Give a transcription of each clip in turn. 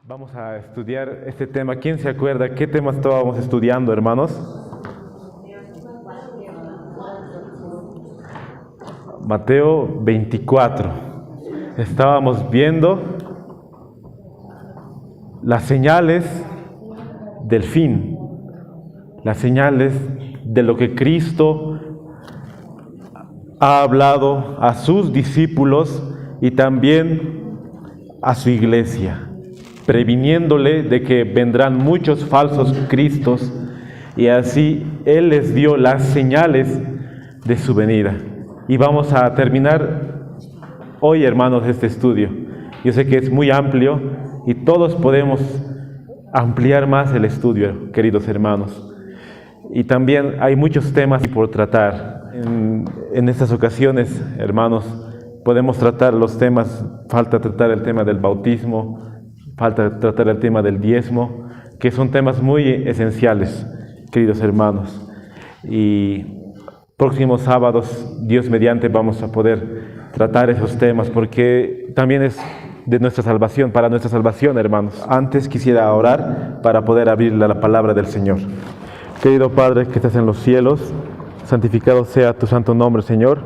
Vamos a estudiar este tema. ¿Quién se acuerda qué tema estábamos estudiando, hermanos? Mateo 24. Estábamos viendo las señales del fin, las señales de lo que Cristo ha hablado a sus discípulos y también a su iglesia, previniéndole de que vendrán muchos falsos cristos, y así Él les dio las señales de su venida. Y vamos a terminar hoy, hermanos, este estudio. Yo sé que es muy amplio y todos podemos ampliar más el estudio, queridos hermanos. Y también hay muchos temas por tratar. En estas ocasiones, hermanos, podemos tratar los temas, falta tratar el tema del bautismo, falta tratar el tema del diezmo, que son temas muy esenciales, queridos hermanos. Y próximos sábados, Dios mediante, vamos a poder tratar esos temas, porque también es de nuestra salvación, para nuestra salvación, hermanos. Antes quisiera orar para poder abrir la palabra del Señor. Querido Padre que estás en los cielos, santificado sea tu santo nombre, Señor.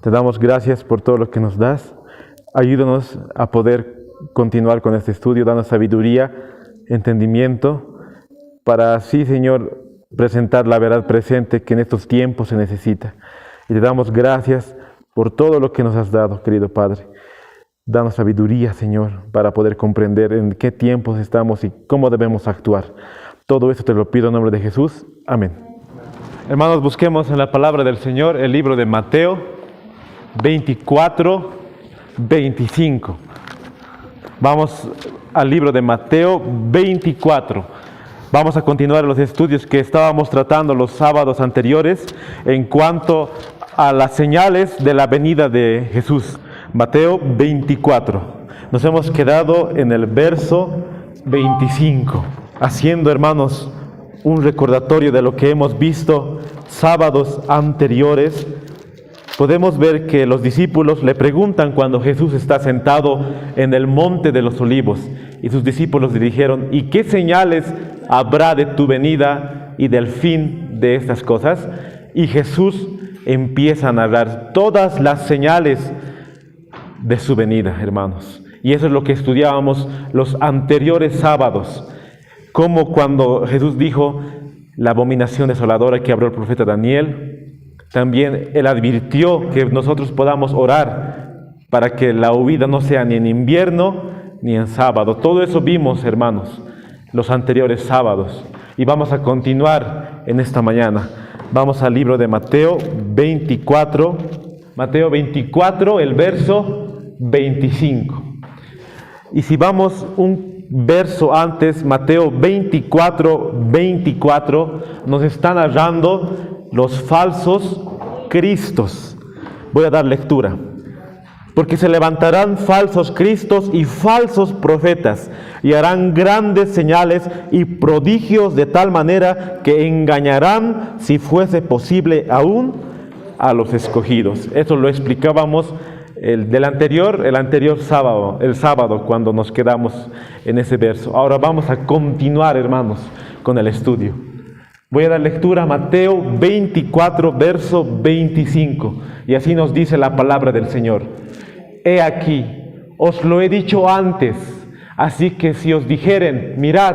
Te damos gracias por todo lo que nos das. Ayúdanos a poder continuar con este estudio, danos sabiduría, entendimiento, para así, Señor, presentar la verdad presente que en estos tiempos se necesita. Y te damos gracias por todo lo que nos has dado, querido Padre. Danos sabiduría, Señor, para poder comprender en qué tiempos estamos y cómo debemos actuar. Todo esto te lo pido en nombre de Jesús. Amén. Hermanos, busquemos en la palabra del Señor el libro de Mateo 24, 25. Vamos al libro de Mateo 24. Vamos a continuar los estudios que estábamos tratando los sábados anteriores en cuanto a las señales de la venida de Jesús. Mateo 24. Nos hemos quedado en el verso 25, haciendo, hermanos, un recordatorio de lo que hemos visto sábados anteriores. Podemos ver que los discípulos le preguntan cuando Jesús está sentado en el monte de los olivos, y sus discípulos le dijeron: ¿y qué señales habrá de tu venida y del fin de estas cosas? Y Jesús empieza a narrar todas las señales de su venida, hermanos. Y eso es lo que estudiábamos los anteriores sábados, como cuando Jesús dijo la abominación desoladora que habló el profeta Daniel. También Él advirtió que nosotros podamos orar para que la huida no sea ni en invierno ni en sábado. Todo eso vimos, hermanos, los anteriores sábados. Y vamos a continuar en esta mañana. Vamos al libro de Mateo 24. Mateo 24, el verso 25. Y si vamos un verso antes, Mateo 24, 24, nos está narrando los falsos cristos. Voy a dar lectura. Porque se levantarán falsos cristos y falsos profetas, y harán grandes señales y prodigios de tal manera que engañarán, si fuese posible aún, a los escogidos. Eso lo explicábamos el anterior sábado, el sábado, cuando nos quedamos en ese verso. Ahora vamos a continuar, hermanos, con el estudio. Voy a dar lectura a Mateo 24, verso 25. Y así nos dice la palabra del Señor. He aquí, os lo he dicho antes, así que si os dijeren: mirad,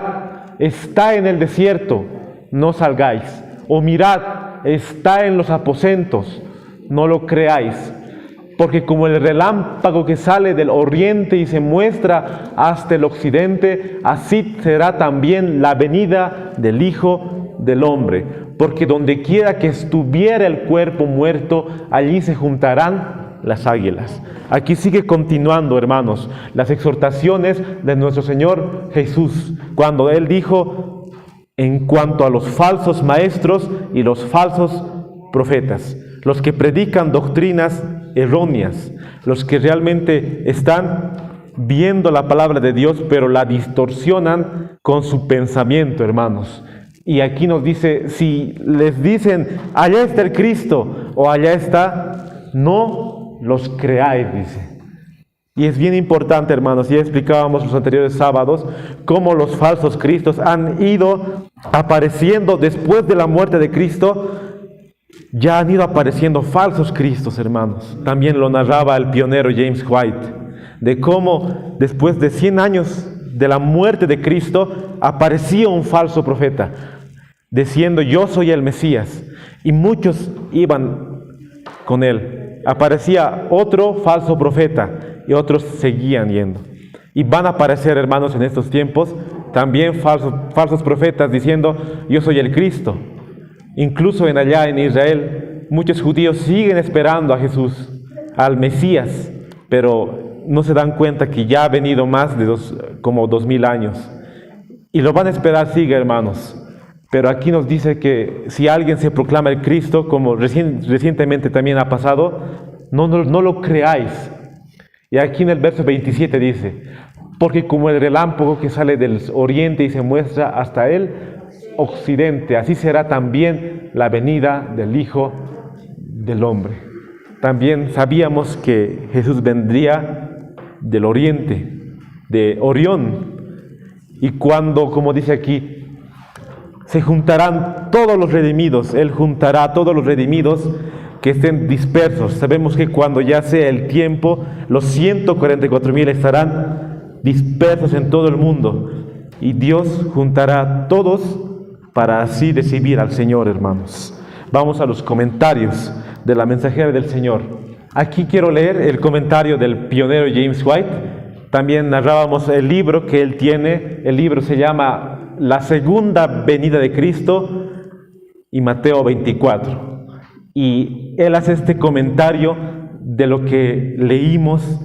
está en el desierto, no salgáis. O mirad, está en los aposentos, no lo creáis. Porque como el relámpago que sale del oriente y se muestra hasta el occidente, así será también la venida del Hijo del Hombre. Porque donde quiera que estuviera el cuerpo muerto, allí se juntarán las águilas. Aquí sigue continuando, hermanos, las exhortaciones de nuestro Señor Jesús, cuando Él dijo en cuanto a los falsos maestros y los falsos profetas, los que predican doctrinas erróneas, los que realmente están viendo la palabra de Dios, pero la distorsionan con su pensamiento, hermanos. Y aquí nos dice, si les dicen: allá está el Cristo, o allá está, no los creáis, dice. Y es bien importante, hermanos, ya explicábamos los anteriores sábados, cómo los falsos cristos han ido apareciendo después de la muerte de Cristo. Ya han ido apareciendo falsos cristos, hermanos. También lo narraba el pionero James White, de cómo después de 100 años de la muerte de Cristo, aparecía un falso profeta, diciendo: yo soy el Mesías. Y muchos iban con él. Aparecía otro falso profeta y otros seguían yendo. Y van a aparecer, hermanos, en estos tiempos también falsos profetas diciendo: yo soy el Cristo. Incluso allá en Israel, muchos judíos siguen esperando a Jesús, al Mesías, pero no se dan cuenta que ya ha venido más de como 2000 años. Y lo van a esperar, sigue, hermanos. Pero aquí nos dice que si alguien se proclama el Cristo, como recientemente también ha pasado, no lo creáis. Y aquí en el verso 27 dice: porque como el relámpago que sale del oriente y se muestra hasta el occidente, así será también la venida del Hijo del Hombre. También sabíamos que Jesús vendría del oriente, de Orión. Y cuando, como dice aquí, se juntarán todos los redimidos, Él juntará a todos los redimidos que estén dispersos. Sabemos que cuando ya sea el tiempo, los 144,000 estarán dispersos en todo el mundo. Y Dios juntará a todos para así recibir al Señor, hermanos. Vamos a los comentarios de la mensajera del Señor. Aquí quiero leer el comentario del pionero James White. También narrábamos el libro que él tiene. El libro se llama La Segunda Venida de Cristo y Mateo 24. Y él hace este comentario de lo que leímos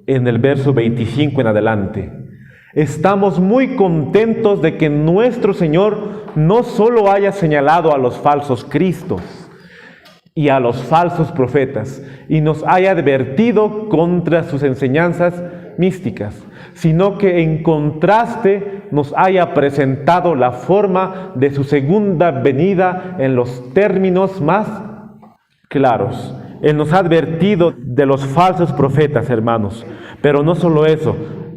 en el verso 25 en adelante. Estamos muy contentos de que nuestro Señor no solo haya señalado a los falsos cristos y a los falsos profetas y nos haya advertido contra sus enseñanzas místicas, sino que en contraste nos haya presentado la forma de su segunda venida en los términos más claros. Él nos ha advertido de los falsos profetas, hermanos, pero no solo eso,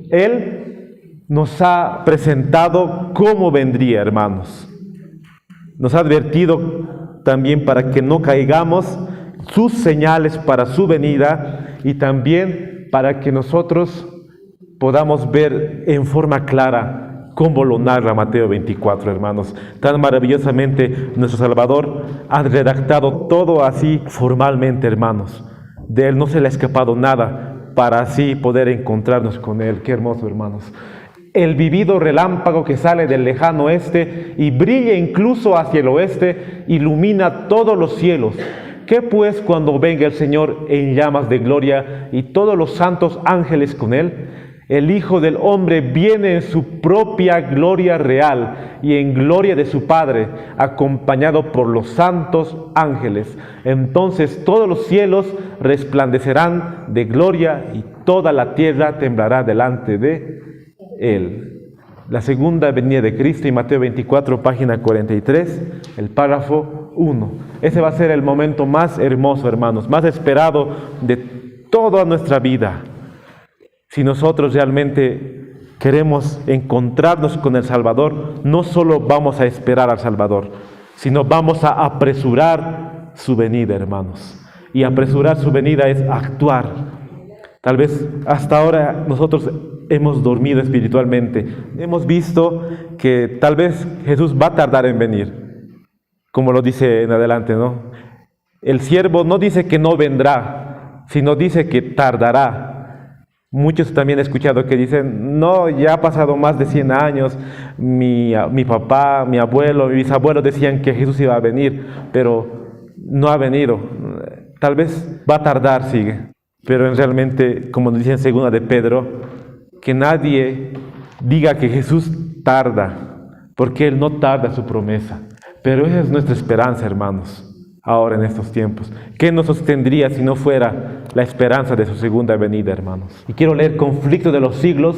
Él nos ha presentado cómo vendría, hermanos. Nos ha advertido también para que no caigamos sus señales para su venida y también para que nosotros podamos ver en forma clara cómo lo narra Mateo 24, hermanos. Tan maravillosamente nuestro Salvador ha redactado todo así formalmente, hermanos. De Él no se le ha escapado nada para así poder encontrarnos con Él. Qué hermoso, hermanos. El vivido relámpago que sale del lejano oeste y brilla incluso hacia el oeste, ilumina todos los cielos. ¿Qué pues cuando venga el Señor en llamas de gloria y todos los santos ángeles con Él? El Hijo del Hombre viene en su propia gloria real y en gloria de su Padre, acompañado por los santos ángeles. Entonces todos los cielos resplandecerán de gloria y toda la tierra temblará delante de Él. La segunda venida de Cristo, en Mateo 24, página 43, el párrafo 1. Ese va a ser el momento más hermoso, hermanos, más esperado de toda nuestra vida. Si nosotros realmente queremos encontrarnos con el Salvador, no solo vamos a esperar al Salvador, sino vamos a apresurar su venida, hermanos. Y apresurar su venida es actuar. Tal vez hasta ahora nosotros hemos dormido espiritualmente. Hemos visto que tal vez Jesús va a tardar en venir, como lo dice en adelante, ¿no? El siervo no dice que no vendrá, sino dice que tardará. Muchos también he escuchado que dicen: no, ya ha pasado más de 100 años, mi papá, mi abuelo, mi bisabuelo decían que Jesús iba a venir, pero no ha venido. Tal vez va a tardar, sigue. Pero realmente, como nos dice en 2 de Pedro, que nadie diga que Jesús tarda, porque Él no tarda su promesa. Pero esa es nuestra esperanza, hermanos, ahora en estos tiempos. ¿Qué nos sostendría si no fuera la esperanza de su segunda venida, hermanos? Y quiero leer Conflicto de los Siglos,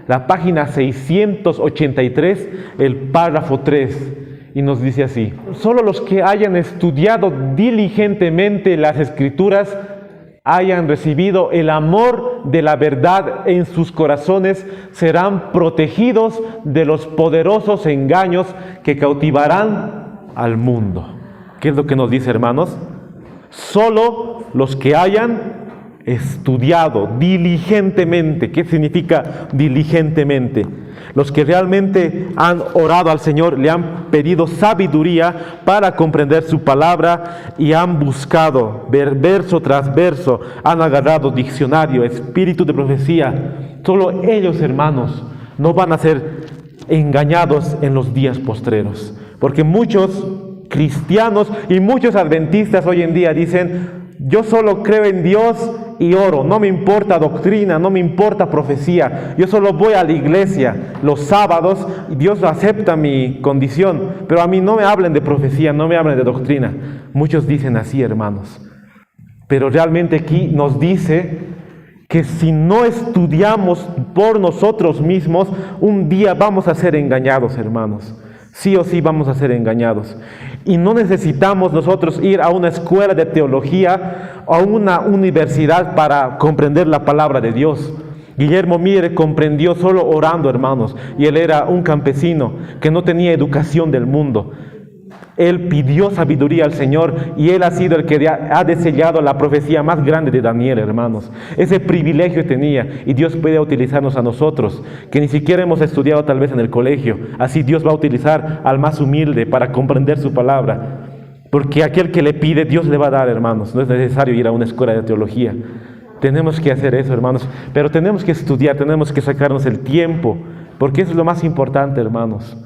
la página 683, el párrafo 3, y nos dice así: solo los que hayan estudiado diligentemente las Escrituras hayan recibido el amor de la verdad en sus corazones, serán protegidos de los poderosos engaños que cautivarán al mundo. ¿Qué es lo que nos dice, hermanos? Solo los que hayan estudiado diligentemente. ¿Qué significa diligentemente? Los que realmente han orado al Señor, le han pedido sabiduría para comprender su palabra y han buscado verso tras verso, han agarrado diccionario, espíritu de profecía. Solo ellos, hermanos, no van a ser engañados en los días postreros, porque muchos cristianos y muchos adventistas hoy en día dicen: yo solo creo en Dios y oro, no me importa doctrina, no me importa profecía, yo solo voy a la iglesia los sábados y Dios acepta mi condición, pero a mí no me hablen de profecía, no me hablen de doctrina. Muchos dicen así, hermanos, pero realmente aquí nos dice que si no estudiamos por nosotros mismos, un día vamos a ser engañados, hermanos. Sí o sí vamos a ser engañados. Y no necesitamos nosotros ir a una escuela de teología o a una universidad para comprender la palabra de Dios. Guillermo Miller comprendió solo orando, hermanos. Y él era un campesino que no tenía educación del mundo. Él pidió sabiduría al Señor y Él ha sido el que ha desellado la profecía más grande de Daniel, hermanos. Ese privilegio tenía y Dios puede utilizarnos a nosotros, que ni siquiera hemos estudiado tal vez en el colegio. Así Dios va a utilizar al más humilde para comprender su palabra. Porque aquel que le pide, Dios le va a dar, hermanos. No es necesario ir a una escuela de teología. Tenemos que hacer eso, hermanos. Pero tenemos que estudiar, tenemos que sacarnos el tiempo, porque eso es lo más importante, hermanos.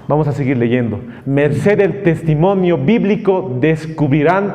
Vamos a seguir leyendo. Merced del testimonio bíblico descubrirán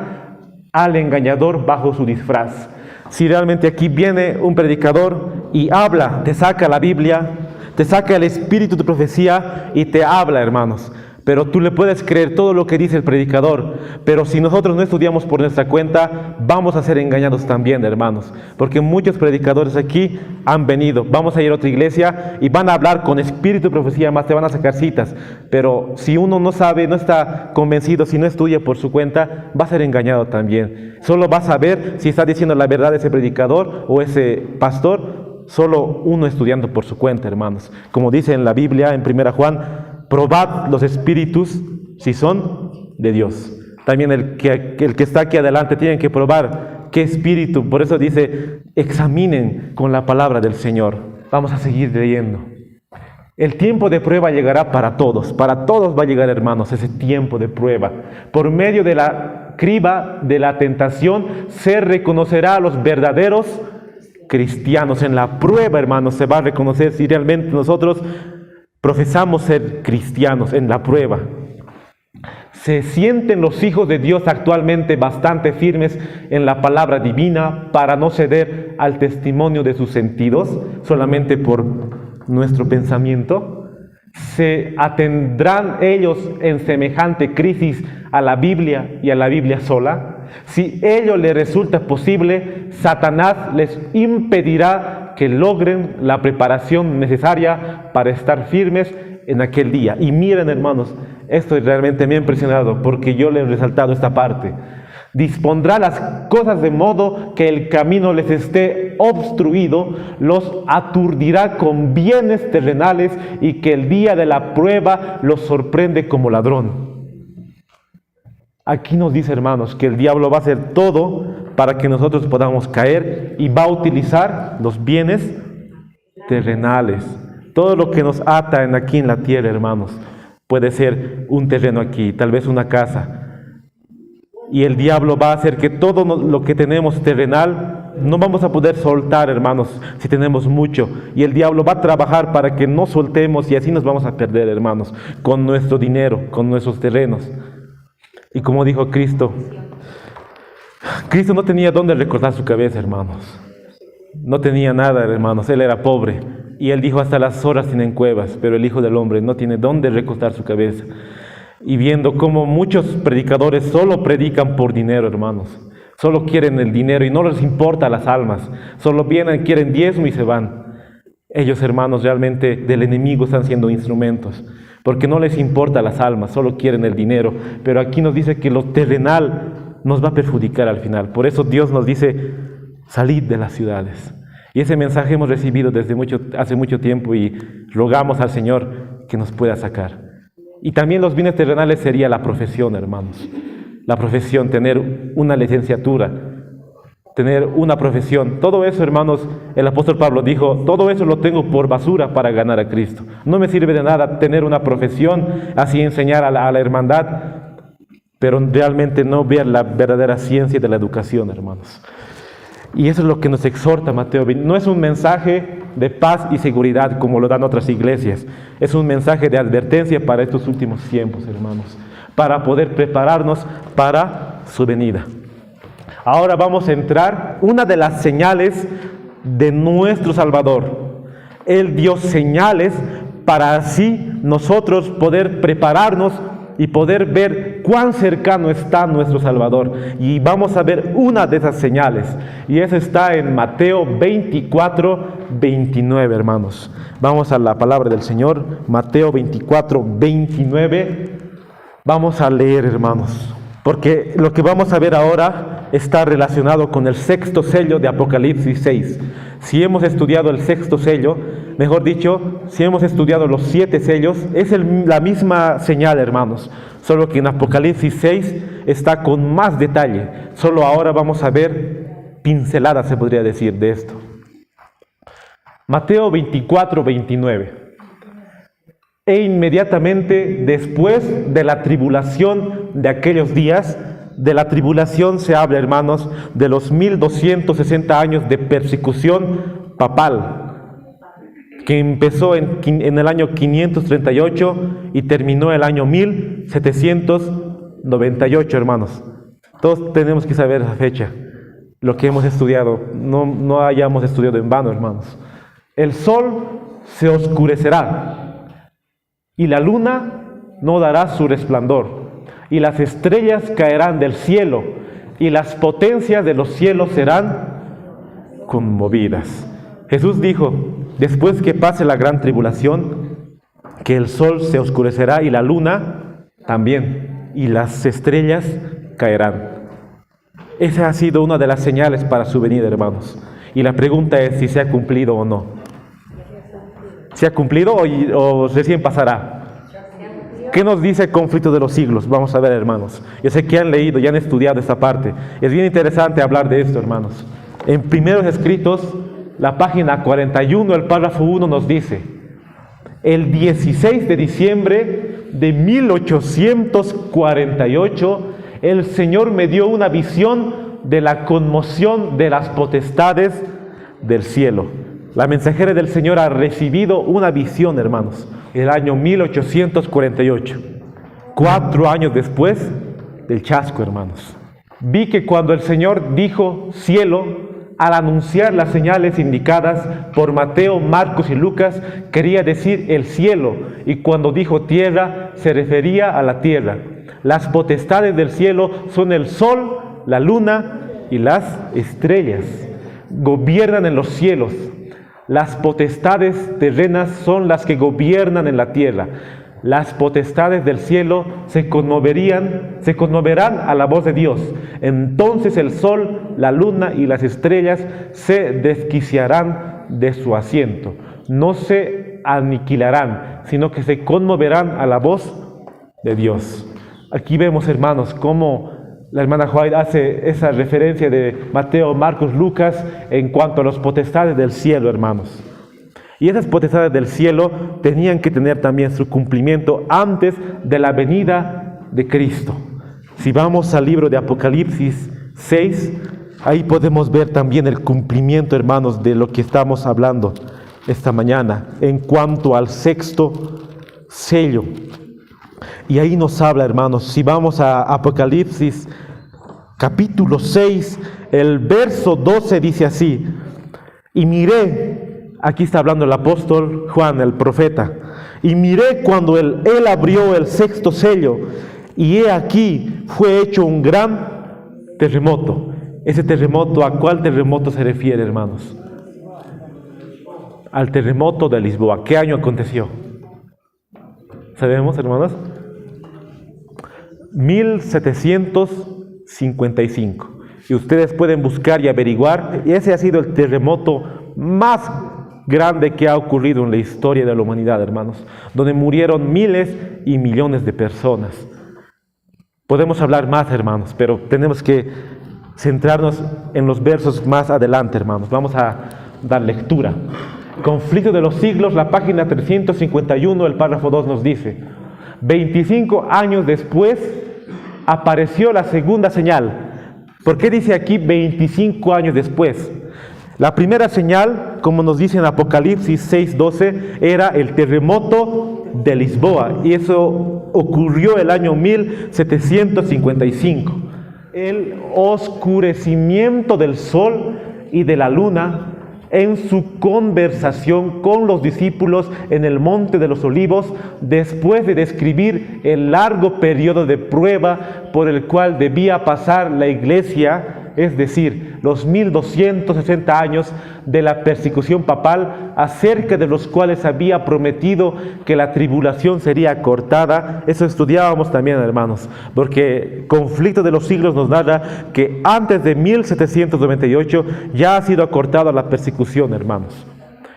al engañador bajo su disfraz. Si realmente aquí viene un predicador y habla, te saca la Biblia, te saca el espíritu de profecía y te habla, hermanos. Pero tú le puedes creer todo lo que dice el predicador, pero si nosotros no estudiamos por nuestra cuenta, vamos a ser engañados también, hermanos, porque muchos predicadores aquí han venido. Vamos a ir a otra iglesia y van a hablar con espíritu de profecía, más te van a sacar citas, pero si uno no sabe, no está convencido, si no estudia por su cuenta, va a ser engañado también. Solo vas a ver si está diciendo la verdad ese predicador o ese pastor, solo uno estudiando por su cuenta, hermanos. Como dice en la Biblia, en 1 Juan, probad los espíritus si son de Dios. También el que está aquí adelante tiene que probar qué espíritu. Por eso dice, examinen con la palabra del Señor. Vamos a seguir leyendo. El tiempo de prueba llegará para todos va a llegar, hermanos, ese tiempo de prueba. Por medio de la criba de la tentación se reconocerá a los verdaderos cristianos. En la prueba, hermanos, se va a reconocer si realmente nosotros profesamos ser cristianos. En la prueba. ¿Se sienten los hijos de Dios actualmente bastante firmes en la palabra divina para no ceder al testimonio de sus sentidos solamente por nuestro pensamiento? ¿Se atendrán ellos en semejante crisis a la Biblia y a la Biblia sola? Si ello les resulta posible, Satanás les impedirá que logren la preparación necesaria para estar firmes en aquel día. Y miren, hermanos, esto realmente me ha impresionado porque yo les he resaltado esta parte. Dispondrá las cosas de modo que el camino les esté obstruido, los aturdirá con bienes terrenales y que el día de la prueba los sorprende como ladrón. Aquí nos dice, hermanos, que el diablo va a hacer todo para que nosotros podamos caer y va a utilizar los bienes terrenales. Todo lo que nos ata aquí en la tierra, hermanos, puede ser un terreno aquí, tal vez una casa. Y el diablo va a hacer que todo lo que tenemos terrenal no vamos a poder soltar, hermanos, si tenemos mucho. Y el diablo va a trabajar para que no soltemos y así nos vamos a perder, hermanos, con nuestro dinero, con nuestros terrenos. Y como dijo Cristo, Cristo no tenía dónde recortar su cabeza, hermanos. No tenía nada, hermanos, Él era pobre. Y Él dijo, hasta las horas tienen cuevas, pero el Hijo del Hombre no tiene dónde recostar su cabeza. Y viendo cómo muchos predicadores solo predican por dinero, hermanos. Solo quieren el dinero y no les importa las almas. Solo vienen, quieren diezmo y se van. Ellos, hermanos, realmente del enemigo están siendo instrumentos. Porque no les importa las almas, solo quieren el dinero. Pero aquí nos dice que lo terrenal nos va a perjudicar al final. Por eso Dios nos dice, salid de las ciudades. Y ese mensaje hemos recibido hace mucho tiempo y rogamos al Señor que nos pueda sacar. Y también los bienes terrenales sería la profesión, hermanos. La profesión, tener una licenciatura, tener una profesión. Todo eso, hermanos, el apóstol Pablo dijo, todo eso lo tengo por basura para ganar a Cristo. No me sirve de nada tener una profesión, así enseñar a la hermandad, pero realmente no ver la verdadera ciencia de la educación, hermanos. Y eso es lo que nos exhorta Mateo. No es un mensaje de paz y seguridad como lo dan otras iglesias. Es un mensaje de advertencia para estos últimos tiempos, hermanos, para poder prepararnos para su venida. Ahora vamos a entrar una de las señales de nuestro Salvador. Él dio señales para así nosotros poder prepararnos y poder ver cuán cercano está nuestro Salvador. Y vamos a ver una de esas señales. Y esa está en Mateo 24, 29, hermanos. Vamos a la palabra del Señor. Mateo 24, 29. Vamos a leer, hermanos. Porque lo que vamos a ver ahora está relacionado con el sexto sello de Apocalipsis 6. Si hemos estudiado el sexto sello, mejor dicho, si hemos estudiado los 7 sellos, es la misma señal, hermanos. Solo que en Apocalipsis 6 está con más detalle. Solo ahora vamos a ver pinceladas, se podría decir, de esto. Mateo 24, 29. E inmediatamente después de la tribulación de aquellos días, de la tribulación se habla, hermanos, de los 1260 años de persecución papal, que empezó en el año 538 y terminó el año 1798, hermanos. Todos tenemos que saber esa fecha, lo que hemos estudiado, no hayamos estudiado en vano, hermanos. El sol se oscurecerá y la luna no dará su resplandor, y las estrellas caerán del cielo, y las potencias de los cielos serán conmovidas. Jesús dijo, después que pase la gran tribulación, que el sol se oscurecerá y la luna también, y las estrellas caerán. Esa ha sido una de las señales para su venida, hermanos. Y la pregunta es si se ha cumplido o no. ¿Se ha cumplido o recién pasará? ¿Qué nos dice el conflicto de los siglos? Vamos a ver, hermanos. Yo sé que han leído y han estudiado esta parte. Es bien interesante hablar de esto, hermanos. En Primeros Escritos, la página 41, el párrafo 1 nos dice: el 16 de diciembre de 1848, el Señor me dio una visión de la conmoción de las potestades del cielo. La mensajera del Señor ha recibido una visión, hermanos, el año 1848, 4 años después del chasco, hermanos. Vi que cuando el Señor dijo cielo, al anunciar las señales indicadas por Mateo, Marcos y Lucas, quería decir el cielo, y cuando dijo tierra, se refería a la tierra. Las potestades del cielo son el sol, la luna y las estrellas. Gobiernan en los cielos. Las potestades terrenas son las que gobiernan en la tierra. Las potestades del cielo se conmoverán a la voz de Dios. Entonces el sol, la luna y las estrellas se desquiciarán de su asiento. No se aniquilarán, sino que se conmoverán a la voz de Dios. Aquí vemos, hermanos, cómo la hermana White hace esa referencia de Mateo, Marcos, Lucas en cuanto a las potestades del cielo, hermanos. Y esas potestades del cielo tenían que tener también su cumplimiento antes de la venida de Cristo. Si vamos al libro de Apocalipsis 6, ahí podemos ver también el cumplimiento, hermanos, de lo que estamos hablando esta mañana en cuanto al sexto sello. Y ahí nos habla, hermanos, si vamos a Apocalipsis capítulo 6, el verso 12 dice así: y miré, aquí está hablando el apóstol Juan, el profeta, y miré cuando él abrió el sexto sello, y he aquí fue hecho un gran terremoto. Ese terremoto, ¿a cuál terremoto se refiere, hermanos? Al terremoto de Lisboa. ¿Qué año aconteció? ¿Sabemos, hermanos? 1755. Y ustedes pueden buscar y averiguar. Y ese ha sido el terremoto más grande que ha ocurrido en la historia de la humanidad, hermanos, donde murieron miles y millones de personas. Podemos hablar más, hermanos, pero tenemos que centrarnos en los versos más adelante, hermanos. Vamos a dar lectura. Conflicto de los siglos, la página 351, el párrafo 2 nos dice: 25 años después apareció la segunda señal. ¿Por qué dice aquí 25 años después? La primera señal, como nos dice en Apocalipsis 6:12, era el terremoto de Lisboa, y eso ocurrió el año 1755. El oscurecimiento del sol y de la luna en su conversación con los discípulos en el Monte de los Olivos, después de describir el largo periodo de prueba por el cual debía pasar la iglesia, es decir, los 1260 años de la persecución papal, acerca de los cuales había prometido que la tribulación sería cortada. Eso estudiábamos también, hermanos, porque Conflicto de los Siglos nos narra que antes de 1798 ya ha sido acortada la persecución, hermanos.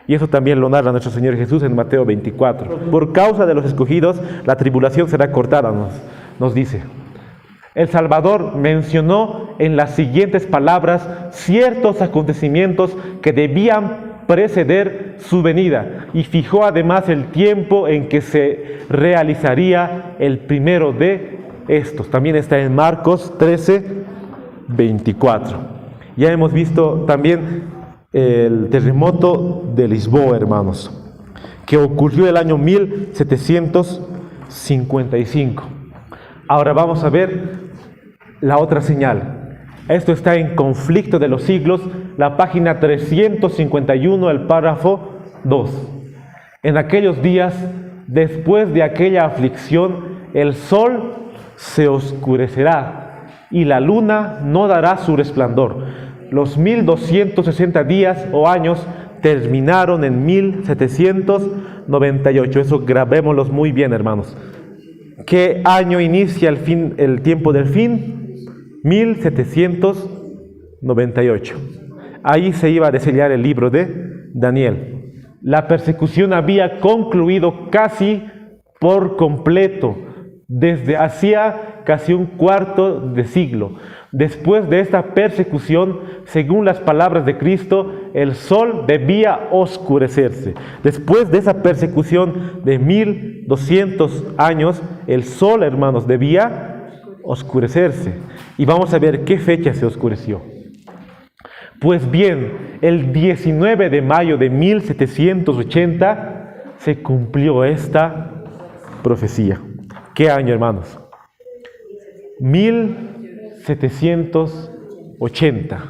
Y eso también lo narra nuestro Señor Jesús en Mateo 24. Por causa de los escogidos, la tribulación será cortada, nos dice. El Salvador mencionó en las siguientes palabras ciertos acontecimientos que debían preceder su venida, y fijó además el tiempo en que se realizaría el primero de estos. También está en Marcos 13:24. Ya hemos visto también el terremoto de Lisboa, hermanos, que ocurrió el año 1755. Ahora vamos a ver la otra señal. Esto está en Conflicto de los Siglos, la página 351, el párrafo 2. En aquellos días, después de aquella aflicción, el sol se oscurecerá y la luna no dará su resplandor. Los 1260 días o años terminaron en 1798. Eso grabémoslos muy bien, hermanos. ¿Qué año inicia el tiempo del fin? 1798. Ahí se iba a desellar el libro de Daniel. La persecución había concluido casi por completo, desde hacía casi un cuarto de siglo. Después de esta persecución, según las palabras de Cristo, el sol debía oscurecerse. Después de esa persecución de 1200 años, el sol, hermanos, debía oscurecerse. Y vamos a ver qué fecha se oscureció. Pues bien, el 19 de mayo de 1780 se cumplió esta profecía. ¿Qué año, hermanos? 1780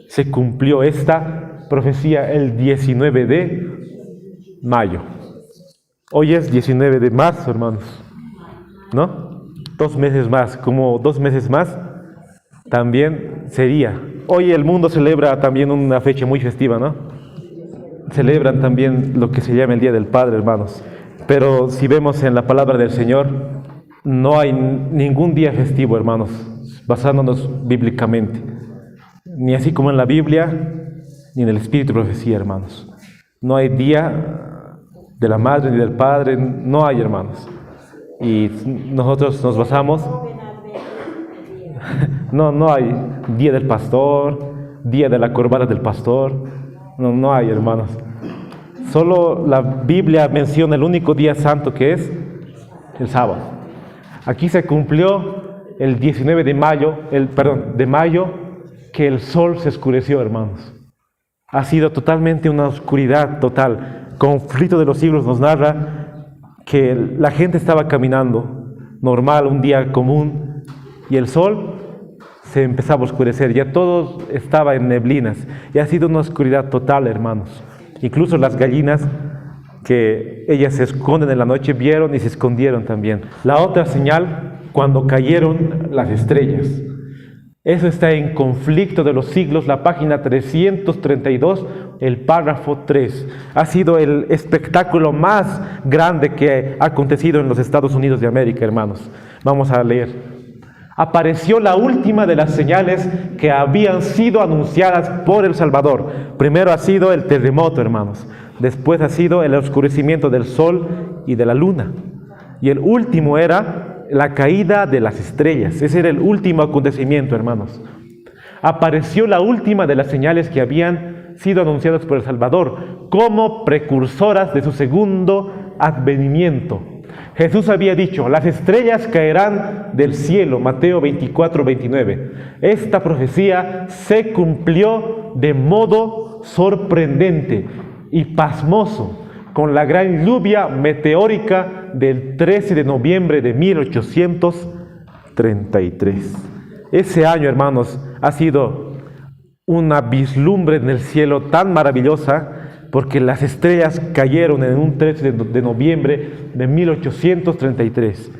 se cumplió esta profecía el 19 de mayo. Hoy es 19 de marzo, hermanos, ¿no? 2 meses más, como 2 meses más también sería. Hoy el mundo celebra también una fecha muy festiva, ¿no? Celebran también lo que se llama el Día del Padre, hermanos. Pero si vemos en la palabra del Señor, no hay ningún día festivo, hermanos, basándonos bíblicamente. Ni así como en la Biblia, ni en el Espíritu de Profecía, hermanos. No hay día de la Madre ni del Padre, no hay, hermanos. Y nosotros nos basamos, no hay día del pastor, día de la corbata del pastor, no hay, hermanos. Solo la Biblia menciona el único día santo, que es el sábado. Aquí se cumplió el 19 de mayo, que el sol se oscureció, hermanos. Ha sido totalmente una oscuridad total. Conflicto de los Siglos nos narra que la gente estaba caminando normal, un día común, y el sol se empezaba a oscurecer, ya todo estaba en neblinas, y ha sido una oscuridad total, hermanos. Incluso las gallinas, que ellas se esconden en la noche, vieron y se escondieron también. La otra señal, cuando cayeron las estrellas. Eso está en Conflicto de los Siglos, la página 332, el párrafo 3. Ha sido el espectáculo más grande que ha acontecido en los Estados Unidos de América, hermanos. Vamos a leer. Apareció la última de las señales que habían sido anunciadas por el Salvador. Primero ha sido el terremoto, hermanos. Después ha sido el oscurecimiento del sol y de la luna. Y el último era la caída de las estrellas. Ese era el último acontecimiento, hermanos. Apareció la última de las señales que habían sido anunciadas por el Salvador como precursoras de su segundo advenimiento. Jesús había dicho, las estrellas caerán del cielo, Mateo 24, 29. Esta profecía se cumplió de modo sorprendente y pasmoso con la gran lluvia meteórica del 13 de noviembre de 1833. Ese año, hermanos, ha sido una vislumbre en el cielo tan maravillosa porque las estrellas cayeron en un 13 de noviembre de 1833.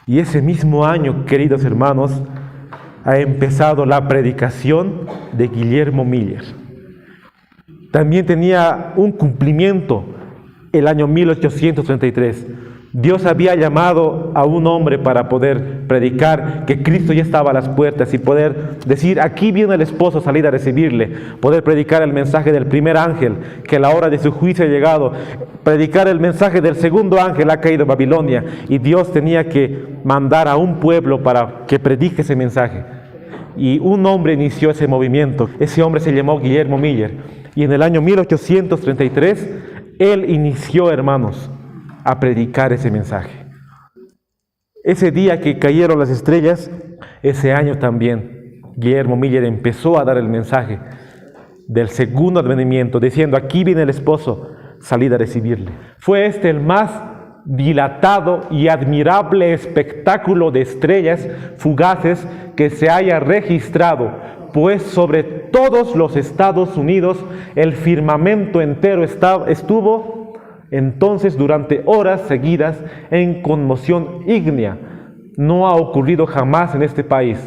Y ese mismo año, queridos hermanos, ha empezado la predicación de Guillermo Miller. También tenía un cumplimiento el año 1833. Dios había llamado a un hombre para poder predicar que Cristo ya estaba a las puertas y poder decir, aquí viene el esposo, salir a recibirle, poder predicar el mensaje del primer ángel, que la hora de su juicio ha llegado, predicar el mensaje del segundo ángel, ha caído en Babilonia, y Dios tenía que mandar a un pueblo para que predique ese mensaje. Y un hombre inició ese movimiento. Ese hombre se llamó Guillermo Miller, y en el año 1833 él inició, hermanos, a predicar ese mensaje. Ese día que cayeron las estrellas, ese año también Guillermo Miller empezó a dar el mensaje del segundo advenimiento, diciendo, aquí viene el esposo, salid a recibirle. Fue este el más dilatado y admirable espectáculo de estrellas fugaces que se haya registrado, pues sobre todos los Estados Unidos el firmamento entero estuvo entonces durante horas seguidas en conmoción ígnea. No ha ocurrido jamás en este país.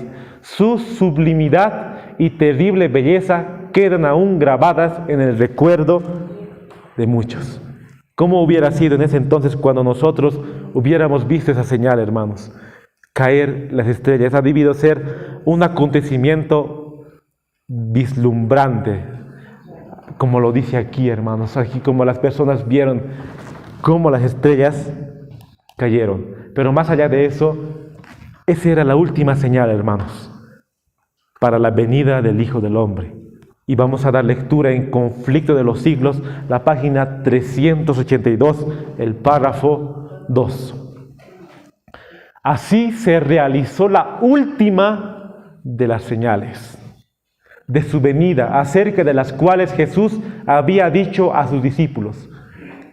Su sublimidad y terrible belleza quedan aún grabadas en el recuerdo de muchos. ¿Cómo hubiera sido en ese entonces cuando nosotros hubiéramos visto esa señal, hermanos? Caer las estrellas ha debido ser un acontecimiento vislumbrante, como lo dice aquí, hermanos, aquí como las personas vieron cómo las estrellas cayeron. Pero más allá de eso, esa era la última señal, hermanos, para la venida del Hijo del Hombre. Y vamos a dar lectura en Conflicto de los Siglos, la página 382, el párrafo 2. Así se realizó la última de las señales de su venida, acerca de las cuales Jesús había dicho a sus discípulos,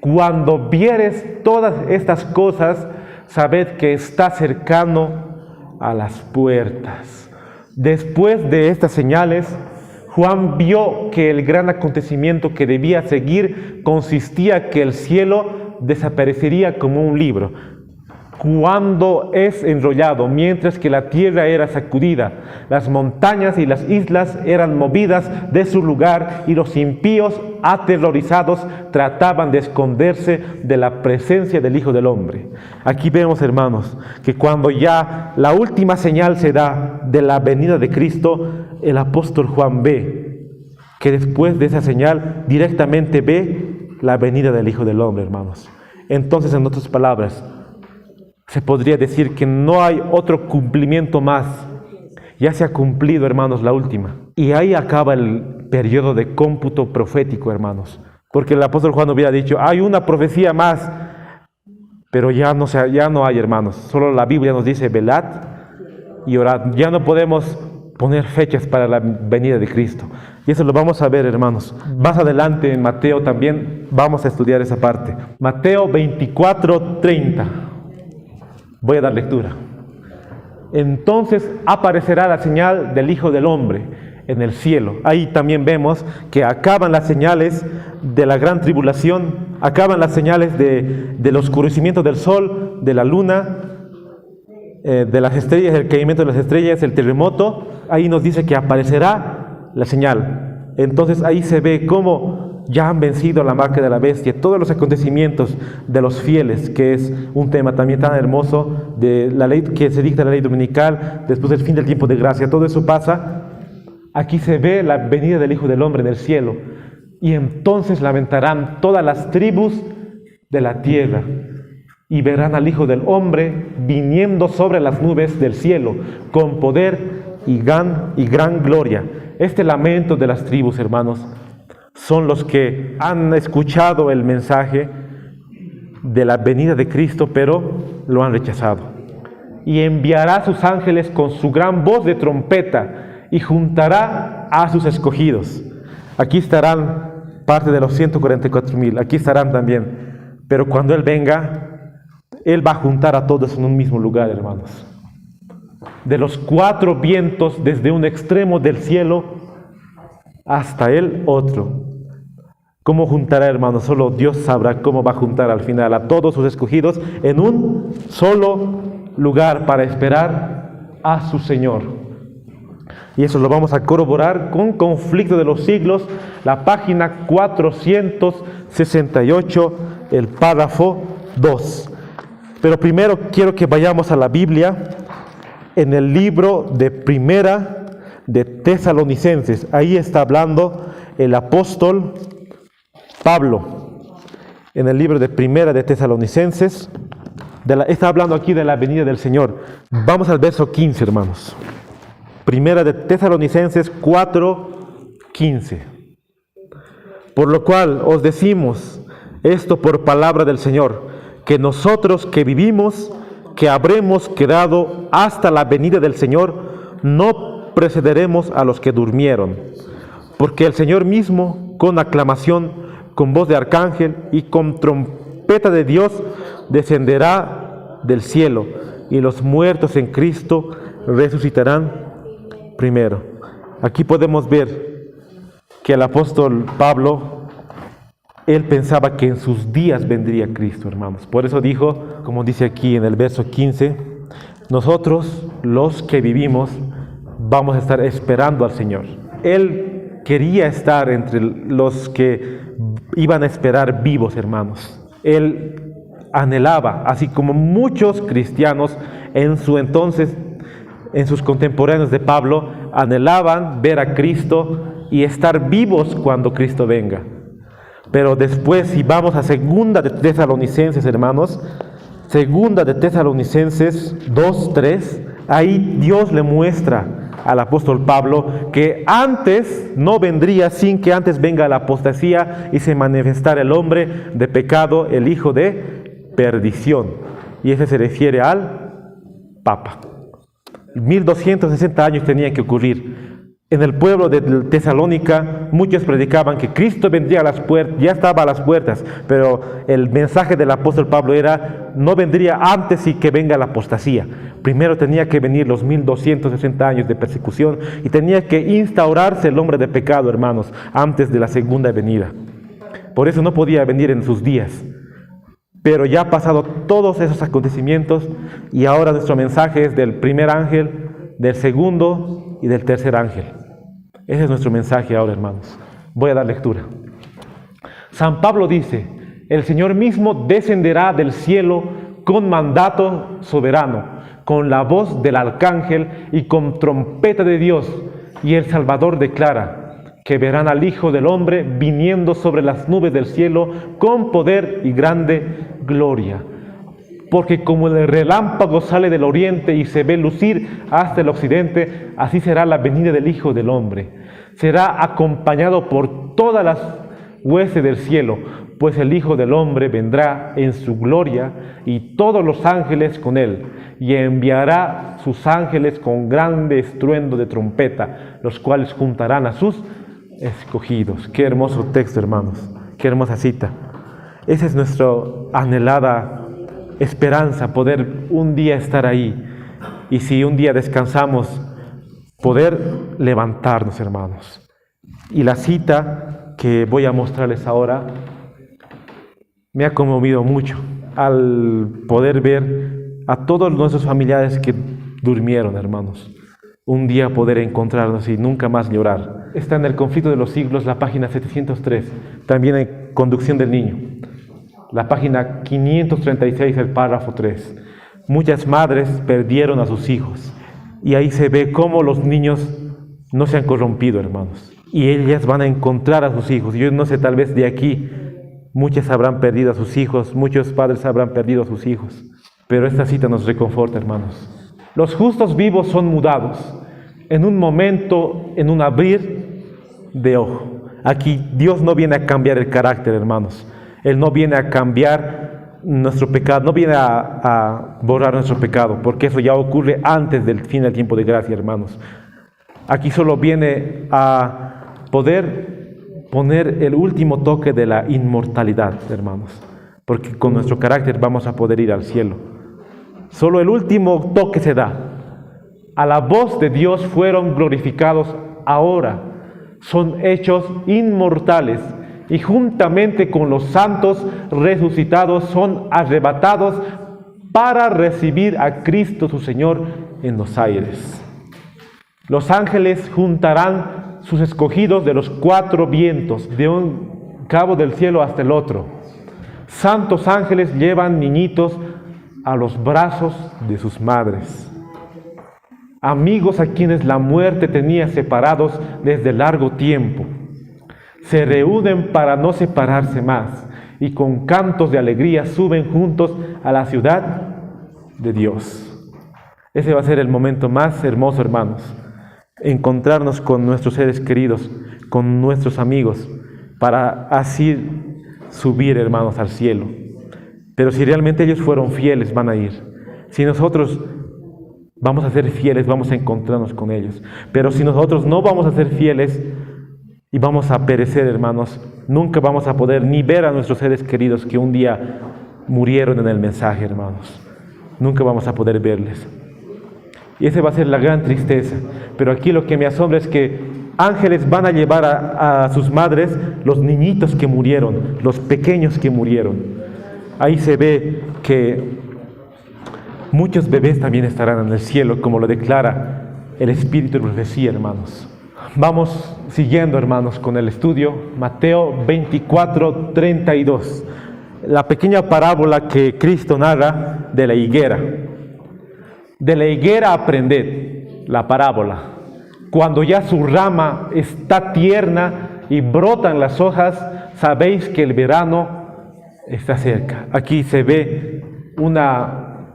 cuando vieres todas estas cosas, sabed que está cercano a las puertas. Después de estas señales, Juan vio que el gran acontecimiento que debía seguir consistía que el cielo desaparecería como un libro, cuando es enrollado, mientras que la tierra era sacudida, las montañas y las islas eran movidas de su lugar y los impíos, aterrorizados, trataban de esconderse de la presencia del Hijo del Hombre. Aquí vemos, hermanos, que cuando ya la última señal se da de la venida de Cristo, el apóstol Juan ve que después de esa señal directamente ve la venida del Hijo del Hombre, hermanos. Entonces, en otras palabras, se podría decir que no hay otro cumplimiento más. Ya se ha cumplido, hermanos, la última. Y ahí acaba el periodo de cómputo profético, hermanos. Porque el apóstol Juan hubiera dicho, hay una profecía más, pero ya no hay, hermanos. Solo la Biblia nos dice, velad y orad. Ya no podemos poner fechas para la venida de Cristo. Y eso lo vamos a ver, hermanos. Más adelante en Mateo también vamos a estudiar esa parte. Mateo 24, 30. Voy a dar lectura. Entonces aparecerá la señal del Hijo del Hombre en el cielo. Ahí también vemos que acaban las señales de la gran tribulación, acaban las señales del oscurecimiento del sol, de la luna, de las estrellas, el caimiento de las estrellas, el terremoto. Ahí nos dice que aparecerá la señal. Entonces ahí se ve cómo ya han vencido la marca de la bestia. Todos los acontecimientos de los fieles, que es un tema también tan hermoso, de la ley que se dicta la ley dominical, después del fin del tiempo de gracia, todo eso pasa. Aquí se ve la venida del Hijo del Hombre en el cielo, y entonces lamentarán todas las tribus de la tierra, y verán al Hijo del Hombre viniendo sobre las nubes del cielo, con poder y gran gloria. Este lamento de las tribus, hermanos, son los que han escuchado el mensaje de la venida de Cristo, pero lo han rechazado. Y enviará a sus ángeles con su gran voz de trompeta, y juntará a sus escogidos. Aquí estarán parte de los 144,000, aquí estarán también. Pero cuando Él venga, Él va a juntar a todos en un mismo lugar, hermanos. De los 4 vientos, desde un extremo del cielo hasta el otro. ¿Cómo juntará, hermanos? Solo Dios sabrá cómo va a juntar al final a todos sus escogidos en un solo lugar para esperar a su Señor. Y eso lo vamos a corroborar con Conflicto de los Siglos, la página 468, el párrafo 2. Pero primero quiero que vayamos a la Biblia, en el libro de Primera de Tesalonicenses. Ahí está hablando el apóstol Pablo. En el libro de Primera de Tesalonicenses, está hablando aquí de la venida del Señor. Vamos al verso 15, hermanos. Primera de Tesalonicenses 4:15. Por lo cual os decimos esto por palabra del Señor, que nosotros que vivimos, que habremos quedado hasta la venida del Señor, no precederemos a los que durmieron. Porque el Señor mismo, con aclamación, con voz de arcángel y con trompeta de Dios, descenderá del cielo, y los muertos en Cristo resucitarán primero. Aquí podemos ver que el apóstol Pablo, él pensaba que en sus días vendría Cristo, hermanos. Por eso dijo, como dice aquí en el verso 15, nosotros los que vivimos vamos a estar esperando al Señor. Él quería estar entre los que iban a esperar vivos, hermanos. Él anhelaba, así como muchos cristianos en su entonces, en sus contemporáneos de Pablo, anhelaban ver a Cristo y estar vivos cuando Cristo venga. Pero después, si vamos a Segunda de Tesalonicenses, hermanos, Segunda de Tesalonicenses 2:3, ahí Dios le muestra al apóstol Pablo que antes no vendría sin que antes venga la apostasía y se manifestara el hombre de pecado, el hijo de perdición. Y ese se refiere al Papa. 1260 años tenían que ocurrir. En el pueblo de Tesalónica muchos predicaban que Cristo vendría a las puertas, ya estaba a las puertas, pero el mensaje del apóstol Pablo era, no vendría antes y que venga la apostasía. Primero tenía que venir los 1260 años de persecución y tenía que instaurarse el hombre de pecado, hermanos, antes de la segunda venida. Por eso no podía venir en sus días. Pero ya ha pasado todos esos acontecimientos y ahora nuestro mensaje es del primer ángel, del segundo y del tercer ángel. Ese es nuestro mensaje ahora, hermanos. Voy a dar lectura. San Pablo dice, el Señor mismo descenderá del cielo con mandato soberano, con la voz del arcángel y con trompeta de Dios. Y el Salvador declara que verán al Hijo del Hombre viniendo sobre las nubes del cielo con poder y grande gloria. Porque como el relámpago sale del oriente y se ve lucir hasta el occidente, así será la venida del Hijo del Hombre. Será acompañado por todas las huestes del cielo, pues el Hijo del Hombre vendrá en su gloria y todos los ángeles con él, y enviará sus ángeles con grande estruendo de trompeta, los cuales juntarán a sus escogidos. Qué hermoso texto, hermanos, qué hermosa cita. Esa es nuestra anhelada esperanza, poder un día estar ahí, y si un día descansamos, poder levantarnos, hermanos. Y la cita que voy a mostrarles ahora me ha conmovido mucho al poder ver a todos nuestros familiares que durmieron, hermanos. un día poder encontrarnos y nunca más llorar. Está en El conflicto de los siglos, la página 703, también en Conducción del niño, la página 536, el párrafo 3. Muchas madres perdieron a sus hijos y ahí se ve cómo los niños no se han corrompido, hermanos, y ellas van a encontrar a sus hijos. Yo no sé, tal vez de aquí muchas habrán perdido a sus hijos, muchos padres habrán perdido a sus hijos, pero esta cita nos reconforta, hermanos. Los justos vivos son mudados en un momento, en un abrir de ojo. Aquí Dios no viene a cambiar el carácter, hermanos. Él no viene a cambiar nuestro pecado, no viene a borrar nuestro pecado, porque eso ya ocurre antes del fin del tiempo de gracia, hermanos. Aquí solo viene a poder poner el último toque de la inmortalidad, hermanos, porque con nuestro carácter vamos a poder ir al cielo. Solo el último toque se da. A la voz de Dios fueron glorificados ahora, son hechos inmortales y juntamente con los santos resucitados son arrebatados para recibir a Cristo su Señor en los aires. Los ángeles juntarán sus escogidos de los cuatro vientos, de un cabo del cielo hasta el otro. Santos ángeles llevan niñitos a los brazos de sus madres. Amigos a quienes la muerte tenía separados desde largo tiempo, se reúnen para no separarse más y con cantos de alegría suben juntos a la ciudad de Dios. Ese va a ser el momento más hermoso, hermanos, encontrarnos con nuestros seres queridos, con nuestros amigos, para así subir, hermanos, al cielo. Pero si realmente ellos fueron fieles, van a ir. Si nosotros vamos a ser fieles, vamos a encontrarnos con ellos. Pero si nosotros no vamos a ser fieles y vamos a perecer, hermanos, nunca vamos a poder ni ver a nuestros seres queridos que un día murieron en el mensaje, hermanos. Nunca vamos a poder verles. Y esa va a ser la gran tristeza. Pero aquí lo que me asombra es que ángeles van a llevar a sus madres los niñitos que murieron, los pequeños que murieron. Ahí se ve que muchos bebés también estarán en el cielo, como lo declara el Espíritu de profecía, hermanos. Vamos siguiendo, hermanos, con el estudio. Mateo 24:32. La pequeña parábola que Cristo narra de la higuera. De la higuera aprended la parábola. Cuando ya su rama está tierna y brotan las hojas, sabéis que el verano está cerca. Aquí se ve una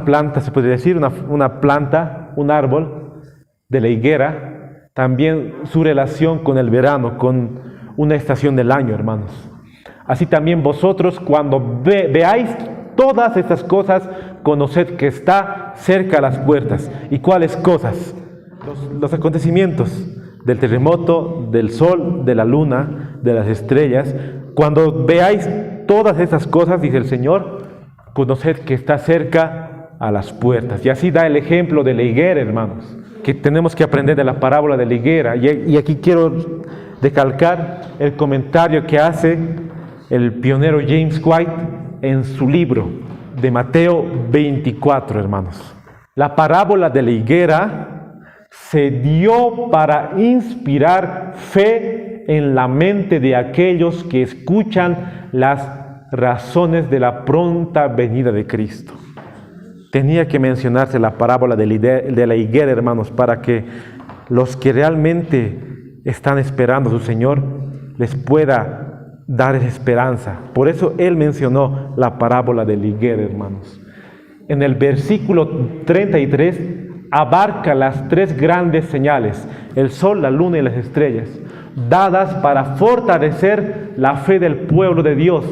planta, se podría decir, una planta, un árbol de la higuera. También su relación con el verano, con una estación del año, hermanos. Así también vosotros, cuando veáis todas estas cosas, conoced que está cerca a las puertas. ¿Y cuáles cosas? Los acontecimientos del terremoto, del sol, de la luna, de las estrellas. Cuando veáis todas esas cosas, dice el Señor, conoced que está cerca a las puertas. Y así da el ejemplo de la higuera, hermanos, que tenemos que aprender de la parábola de la higuera. Y aquí quiero recalcar el comentario que hace el pionero James White en su libro de Mateo 24, hermanos. La parábola de la higuera se dio para inspirar fe en la mente de aquellos que escuchan las razones de la pronta venida de Cristo. Tenía que mencionarse la parábola de la higuera, hermanos, para que los que realmente están esperando a su Señor les pueda dar esa esperanza. Por eso Él mencionó la parábola de la higuera, hermanos. En el versículo 33 abarca las tres grandes señales, el sol, la luna y las estrellas, dadas para fortalecer la fe del pueblo de Dios,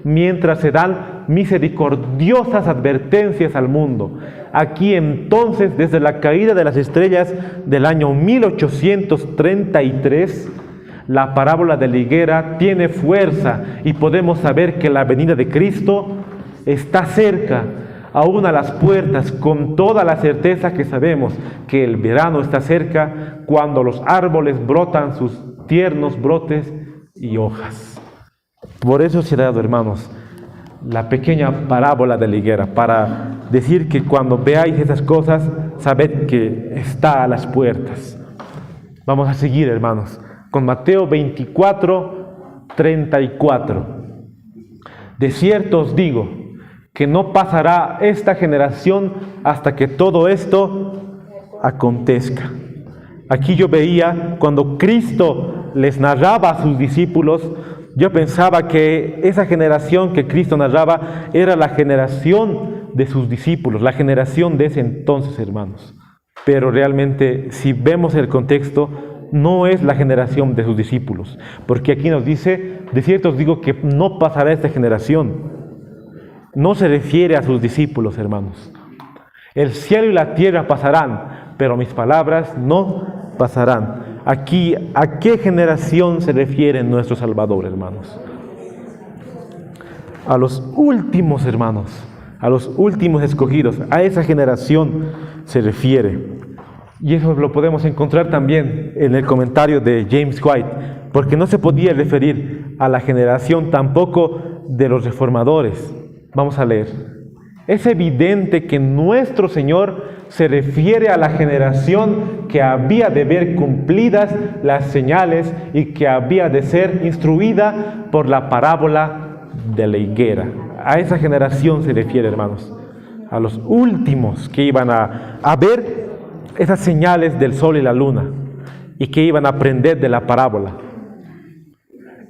mientras se dan misericordiosas advertencias al mundo. Aquí entonces, desde la caída de las estrellas del año 1833, la parábola de la higuera tiene fuerza y podemos saber que la venida de Cristo está cerca, aún a las puertas, con toda la certeza que sabemos que el verano está cerca cuando los árboles brotan sus tiernos brotes y hojas. Por eso se ha dado, hermanos, la pequeña parábola de la higuera, para decir que cuando veáis esas cosas, sabed que está a las puertas. Vamos a seguir, hermanos, con Mateo 24, 34. De cierto os digo que no pasará esta generación hasta que todo esto acontezca. Aquí yo veía, cuando Cristo les narraba a sus discípulos, yo pensaba que esa generación que Cristo narraba era la generación de sus discípulos, la generación de ese entonces, hermanos. Pero realmente, si vemos el contexto, no es la generación de sus discípulos, porque aquí nos dice, de cierto os digo que no pasará esta generación. No se refiere a sus discípulos, hermanos. El cielo y la tierra pasarán, pero mis palabras no pasarán. Aquí, ¿a qué generación se refiere nuestro Salvador, hermanos? A los últimos, hermanos, a los últimos escogidos, a esa generación se refiere. Y eso lo podemos encontrar también en el comentario de James White, porque no se podía referir a la generación tampoco de los reformadores. Vamos a leer. Es evidente que nuestro Señor se refiere a la generación que había de ver cumplidas las señales y que había de ser instruida por la parábola de la higuera. A esa generación se refiere, hermanos, a los últimos que iban a ver esas señales del sol y la luna y que iban a aprender de la parábola.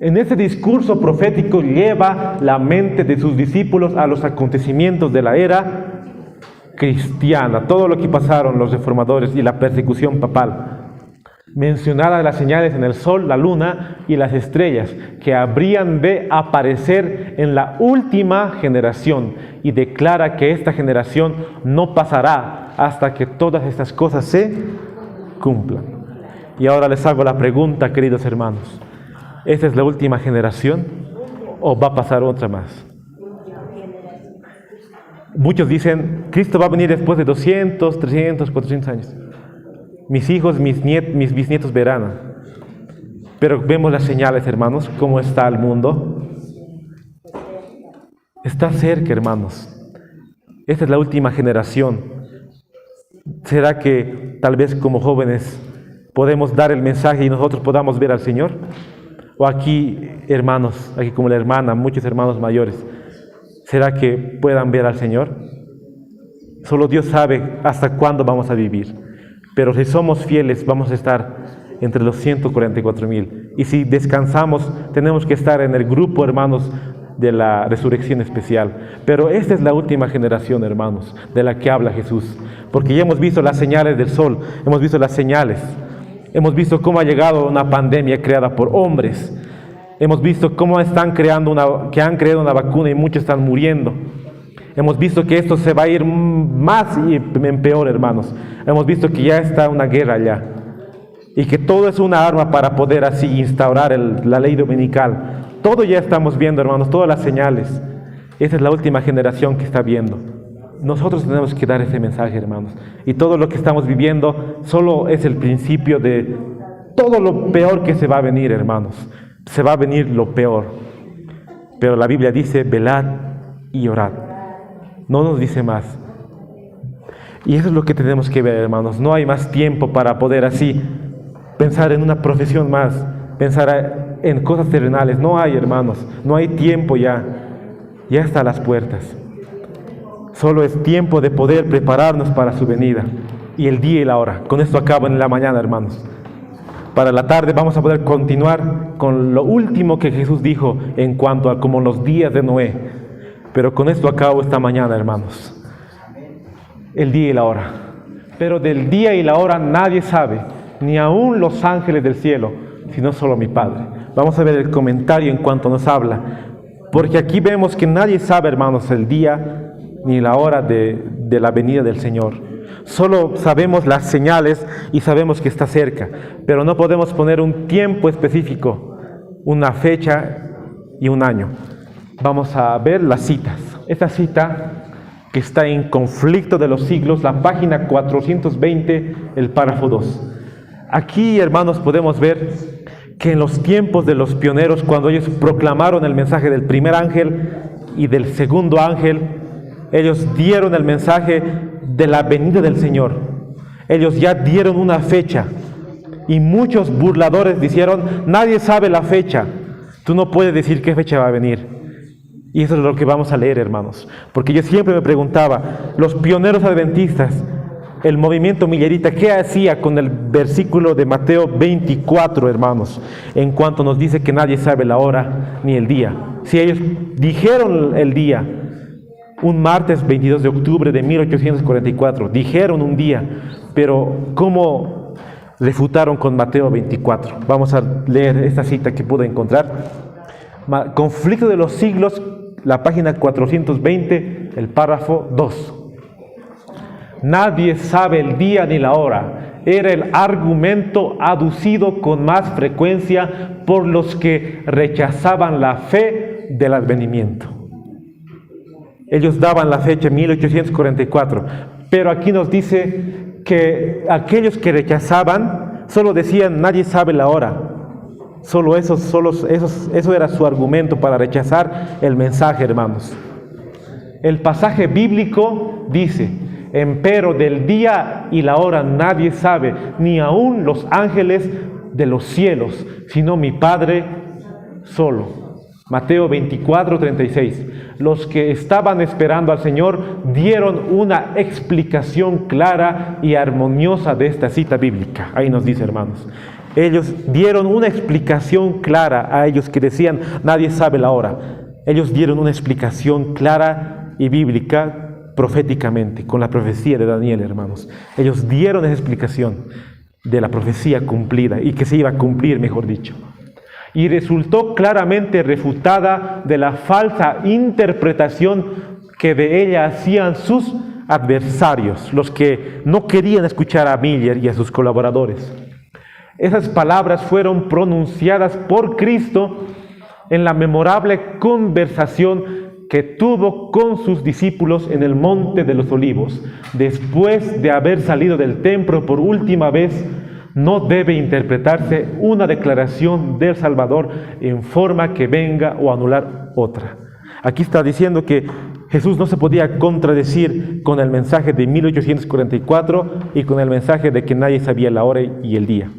En ese discurso profético lleva la mente de sus discípulos a los acontecimientos de la era cristiana, todo lo que pasaron los reformadores y la persecución papal. Mencionadas las señales en el sol, la luna y las estrellas que habrían de aparecer en la última generación, y declara que esta generación no pasará hasta que todas estas cosas se cumplan. Y ahora les hago la pregunta, queridos hermanos: ¿esta es la última generación o va a pasar otra más? Muchos dicen, Cristo va a venir después de 200, 300, 400 años. Mis hijos, mis bisnietos verán. Pero vemos las señales, hermanos, cómo está el mundo. Está cerca, hermanos. Esta es la última generación. ¿Será que tal vez como jóvenes podemos dar el mensaje y nosotros podamos ver al Señor? O aquí, hermanos, aquí como la hermana, muchos hermanos mayores, ¿será que puedan ver al Señor? Solo Dios sabe hasta cuándo vamos a vivir. Pero si somos fieles, vamos a estar entre los 144,000. Y si descansamos, tenemos que estar en el grupo, hermanos, de la resurrección especial. Pero esta es la última generación, hermanos, de la que habla Jesús. Porque ya hemos visto las señales del sol, hemos visto las señales. Hemos visto cómo ha llegado una pandemia creada por hombres. Hemos visto cómo han creado una vacuna y muchos están muriendo. Hemos visto que esto se va a ir más y en peor, hermanos. Hemos visto que ya está una guerra allá. Y que todo es una arma para poder así instaurar la ley dominical. Todo ya estamos viendo, hermanos, todas las señales. Esta es la última generación que está viendo. Nosotros tenemos que dar ese mensaje, hermanos. Y todo lo que estamos viviendo solo es el principio de todo lo peor que se va a venir, hermanos. Se va a venir lo peor. Pero la Biblia dice, velad y orad. No nos dice más. Y eso es lo que tenemos que ver, hermanos. No hay más tiempo para poder así pensar en una profesión más, pensar en cosas terrenales. No hay, hermanos. No hay tiempo ya. Ya está a las puertas. Solo es tiempo de poder prepararnos para su venida. Y el día y la hora. Con esto acabo en la mañana, hermanos. Para la tarde vamos a poder continuar con lo último que Jesús dijo en cuanto a como los días de Noé. Pero con esto acabo esta mañana, hermanos. El día y la hora. Pero del día y la hora nadie sabe, ni aun los ángeles del cielo, sino solo mi Padre. Vamos a ver el comentario en cuanto nos habla. Porque aquí vemos que nadie sabe, hermanos, el día ni la hora de la venida del Señor. Solo sabemos las señales y sabemos que está cerca, pero no podemos poner un tiempo específico, una fecha y un año. Vamos a ver las citas. Esta cita que está en Conflicto de los Siglos, la página 420, el párrafo 2. Aquí, hermanos, podemos ver que en los tiempos de los pioneros, cuando ellos proclamaron el mensaje del primer ángel y del segundo ángel, ellos dieron el mensaje de la venida del Señor. Ellos ya dieron una fecha y muchos burladores dijeron, nadie sabe la fecha. Tú no puedes decir qué fecha va a venir. Y eso es lo que vamos a leer, hermanos. Porque yo siempre me preguntaba, los pioneros adventistas, el movimiento millerita, ¿qué hacía con el versículo de Mateo 24, hermanos? En cuanto nos dice que nadie sabe la hora ni el día. Si ellos dijeron el día, un martes 22 de octubre de 1844, dijeron un día, pero ¿cómo refutaron con Mateo 24? Vamos a leer esta cita que pude encontrar. Conflicto de los siglos, la página 420, el párrafo 2. Nadie sabe el día ni la hora. Era el argumento aducido con más frecuencia por los que rechazaban la fe del advenimiento. Ellos daban la fecha 1844, pero aquí nos dice que aquellos que rechazaban solo decían nadie sabe la hora. Eso era su argumento para rechazar el mensaje, hermanos. El pasaje bíblico dice, empero del día y la hora nadie sabe, ni aun los ángeles de los cielos, sino mi Padre solo. Mateo 24, 36. Los que estaban esperando al Señor dieron una explicación clara y armoniosa de esta cita bíblica. Ahí nos dice, hermanos. Ellos dieron una explicación clara a ellos que decían, nadie sabe la hora. Ellos dieron una explicación clara y bíblica proféticamente, con la profecía de Daniel, hermanos. Ellos dieron esa explicación de la profecía cumplida y que se iba a cumplir, mejor dicho. Y resultó claramente refutada de la falsa interpretación que de ella hacían sus adversarios, los que no querían escuchar a Miller y a sus colaboradores. Esas palabras fueron pronunciadas por Cristo en la memorable conversación que tuvo con sus discípulos en el Monte de los Olivos. Después de haber salido del templo por última vez, no debe interpretarse una declaración del Salvador en forma que venga o anular otra. Aquí está diciendo que Jesús no se podía contradecir con el mensaje de 1844 y con el mensaje de que nadie sabía la hora y el día.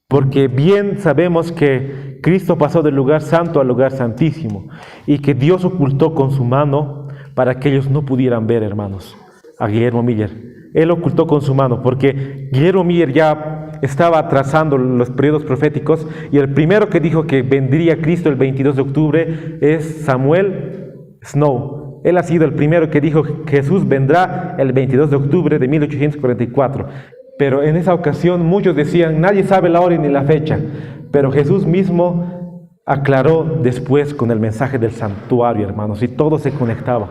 Porque bien sabemos que Cristo pasó del lugar santo al lugar santísimo y que Dios ocultó con su mano para que ellos no pudieran ver, hermanos, a Guillermo Miller. Él ocultó con su mano porque Guillermo Miller ya estaba trazando los periodos proféticos y el primero que dijo que vendría Cristo el 22 de octubre es Samuel Snow. Él ha sido el primero que dijo que Jesús vendrá el 22 de octubre de 1844. Pero en esa ocasión muchos decían, nadie sabe la hora ni la fecha. Pero Jesús mismo aclaró después con el mensaje del santuario, hermanos, y todo se conectaba.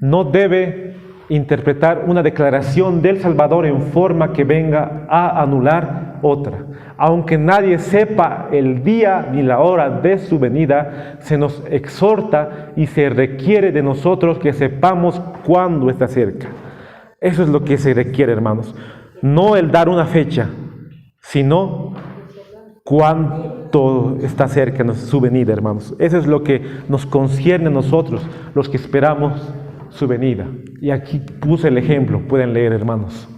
No debe interpretar una declaración del Salvador en forma que venga a anular otra. Aunque nadie sepa el día ni la hora de su venida, se nos exhorta y se requiere de nosotros que sepamos cuándo está cerca. Eso es lo que se requiere, hermanos. No el dar una fecha, sino cuánto está cerca su venida, hermanos. Eso es lo que nos concierne a nosotros, los que esperamos su venida. Y aquí puse el ejemplo, pueden leer, hermanos.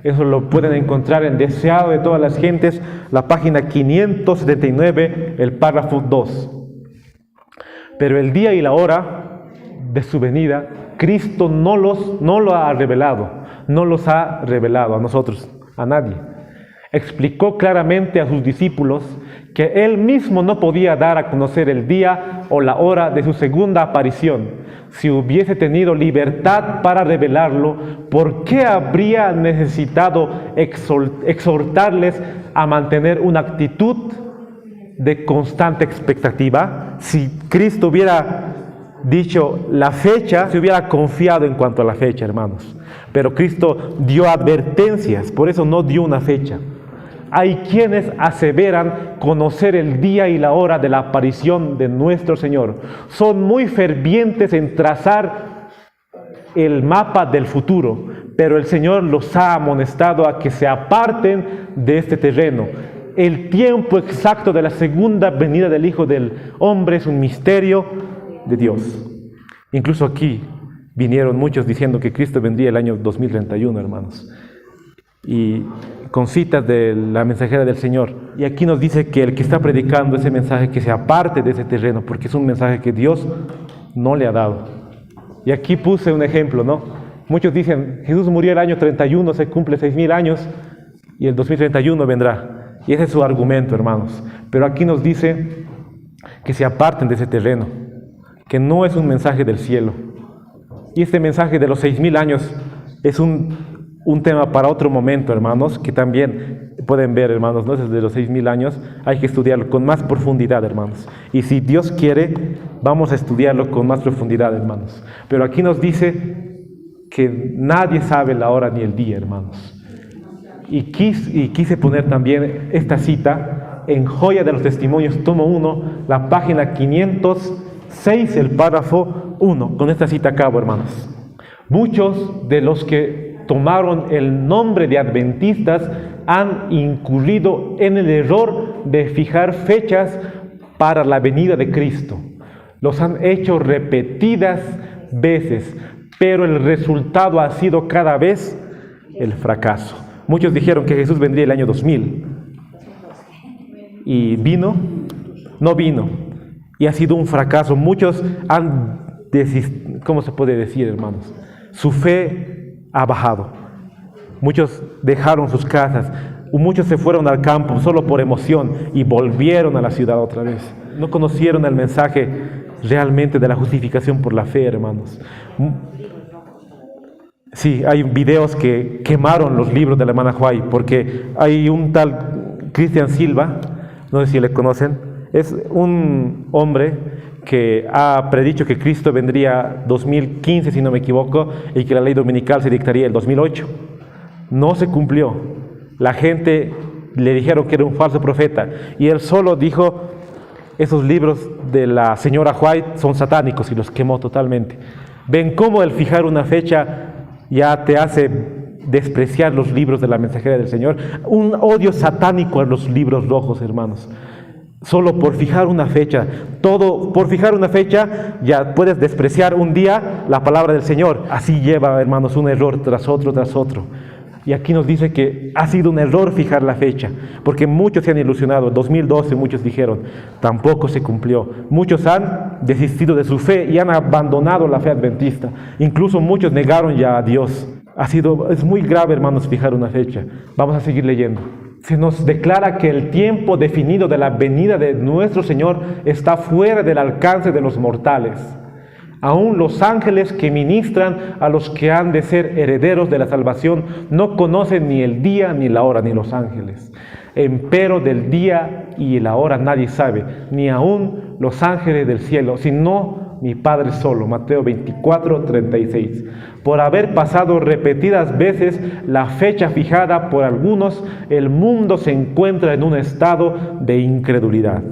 Eso lo pueden encontrar en Deseado de todas las gentes, la página 579, el párrafo 2. Pero el día y la hora de su venida, Cristo no lo ha revelado, no los ha revelado a nosotros, a nadie. Explicó claramente a sus discípulos que Él mismo no podía dar a conocer el día o la hora de su segunda aparición. Si hubiese tenido libertad para revelarlo, ¿por qué habría necesitado exhortarles a mantener una actitud de constante expectativa? Si Cristo hubiera dicho la fecha, se hubiera confiado en cuanto a la fecha, hermanos. Pero Cristo dio advertencias, por eso no dio una fecha. Hay quienes aseveran conocer el día y la hora de la aparición de nuestro Señor. Son muy fervientes en trazar el mapa del futuro, pero el Señor los ha amonestado a que se aparten de este terreno. El tiempo exacto de la segunda venida del Hijo del Hombre es un misterio de Dios. Incluso aquí vinieron muchos diciendo que Cristo vendría el año 2031, hermanos. Y con citas de la mensajera del Señor. Y aquí nos dice que el que está predicando ese mensaje, que se aparte de ese terreno, porque es un mensaje que Dios no le ha dado. Y aquí puse un ejemplo, ¿no? Muchos dicen, Jesús murió el año 31, se cumple 6,000 años, y el 2031 vendrá. Y ese es su argumento, hermanos. Pero aquí nos dice que se aparten de ese terreno, que no es un mensaje del cielo. Y este mensaje de los 6,000 años es un tema para otro momento, hermanos, que también pueden ver, hermanos, ¿no? Desde los 6,000 años hay que estudiarlo con más profundidad, hermanos. Y si Dios quiere, vamos a estudiarlo con más profundidad, hermanos. Pero aquí nos dice que nadie sabe la hora ni el día, hermanos. Y quise poner también esta cita en Joya de los Testimonios, tomo 1, la página 506, el párrafo 1. Con esta cita acabo, hermanos. Muchos de los que tomaron el nombre de adventistas han incurrido en el error de fijar fechas para la venida de Cristo. Los han hecho repetidas veces, pero el resultado ha sido cada vez el fracaso. Muchos dijeron que Jesús vendría el año 2000 y vino, no vino, y ha sido un fracaso. Muchos han desistido, ¿cómo se puede decir, hermanos? Su fe ha bajado. Muchos dejaron sus casas, muchos se fueron al campo solo por emoción y volvieron a la ciudad otra vez. No conocieron el mensaje realmente de la justificación por la fe, hermanos. Sí, hay videos que quemaron los libros de la hermana White, porque hay un tal Cristian Silva, no sé si le conocen, es un hombre que ha predicho que Cristo vendría 2015, si no me equivoco, y que la ley dominical se dictaría el 2008. No se cumplió. La gente le dijeron que era un falso profeta, y él solo dijo, esos libros de la señora White son satánicos, y los quemó totalmente. Ven cómo el fijar una fecha ya te hace despreciar los libros de la mensajera del Señor. Un odio satánico a los libros rojos, hermanos. Solo por fijar una fecha, por fijar una fecha ya puedes despreciar un día la palabra del Señor. Así lleva, hermanos, un error tras otro, tras otro. Y aquí nos dice que ha sido un error fijar la fecha, porque muchos se han ilusionado. En 2012 muchos dijeron, tampoco se cumplió. Muchos han desistido de su fe y han abandonado la fe adventista. Incluso muchos negaron ya a Dios. Es muy grave, hermanos, fijar una fecha. Vamos a seguir leyendo. Se nos declara que el tiempo definido de la venida de nuestro Señor está fuera del alcance de los mortales. Aún los ángeles que ministran a los que han de ser herederos de la salvación no conocen ni el día ni la hora, ni los ángeles. Empero del día y la hora nadie sabe, ni aún los ángeles del cielo, sino mi Padre solo. Mateo 24:36. Por haber pasado repetidas veces la fecha fijada por algunos, el mundo se encuentra en un estado de incredulidad.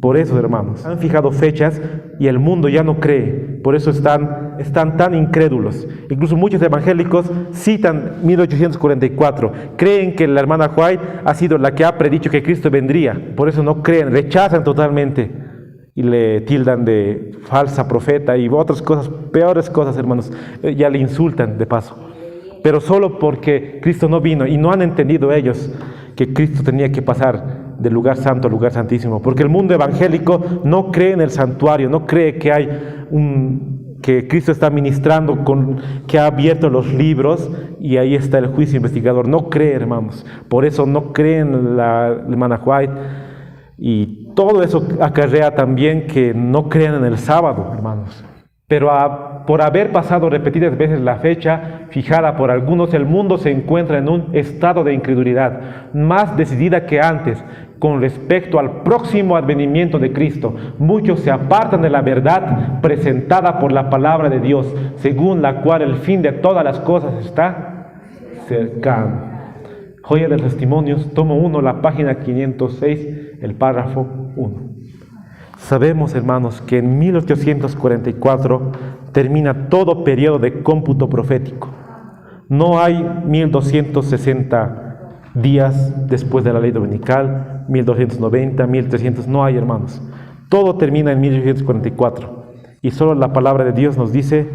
Por eso, hermanos, han fijado fechas y el mundo ya no cree. Por eso están tan incrédulos. Incluso muchos evangélicos citan 1844. Creen que la hermana White ha sido la que ha predicho que Cristo vendría. Por eso no creen, rechazan totalmente. Y le tildan de falsa profeta y otras cosas, peores cosas, hermanos. Ya le insultan de paso. Pero solo porque Cristo no vino y no han entendido ellos que Cristo tenía que pasar del lugar santo al lugar santísimo, porque el mundo evangélico no cree en el santuario, no cree que que Cristo está ministrando, que ha abierto los libros y ahí está el juicio investigador. No cree, hermanos. Por eso no creen en la hermana White, y todo eso acarrea también que no crean en el sábado, hermanos. Pero por haber pasado repetidas veces la fecha fijada por algunos, el mundo se encuentra en un estado de incredulidad más decidida que antes con respecto al próximo advenimiento de Cristo. Muchos se apartan de la verdad presentada por la palabra de Dios, según la cual el fin de todas las cosas está cercano. Joya de los Testimonios, tomo 1, la página 506, el párrafo 1. Sabemos, hermanos, que en 1844 termina todo periodo de cómputo profético. No hay 1260 días después de la ley dominical, 1290, 1300, no hay, hermanos. Todo termina en 1844. Y solo la palabra de Dios nos dice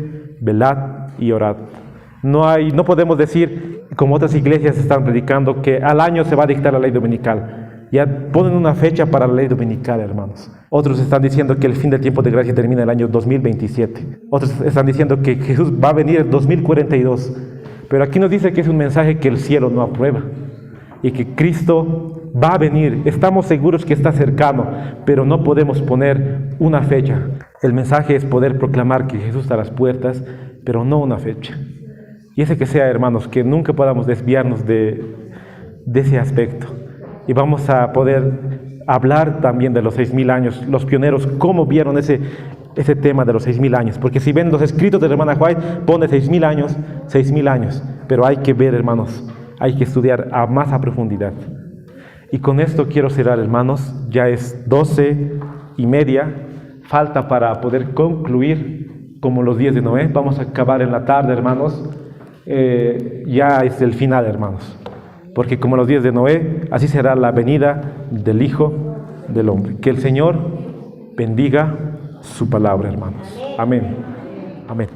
velad y orad. No podemos decir, como otras iglesias están predicando, que al año se va a dictar la ley dominical. Ya ponen una fecha para la ley dominical, hermanos. Otros están diciendo que el fin del tiempo de gracia termina el año 2027. Otros están diciendo que Jesús va a venir en 2042. Pero aquí nos dice que es un mensaje que el cielo no aprueba. Y que Cristo va a venir. Estamos seguros que está cercano, pero no podemos poner una fecha. El mensaje es poder proclamar que Jesús está a las puertas, pero no una fecha. Y ese que sea, hermanos, que nunca podamos desviarnos de ese aspecto. Y vamos a poder hablar también de los 6.000 años, los pioneros, cómo vieron ese tema de los 6.000 años. Porque si ven los escritos de la hermana White, pone 6.000 años, 6.000 años. Pero hay que ver, hermanos, hay que estudiar más a profundidad. Y con esto quiero cerrar, hermanos. Ya es 12:30. Falta para poder concluir como los días de Noé. Vamos a acabar en la tarde, hermanos. Ya es el final, hermanos. Porque como los días de Noé, así será la venida del Hijo del Hombre. Que el Señor bendiga su palabra, hermanos. Amén. Amén.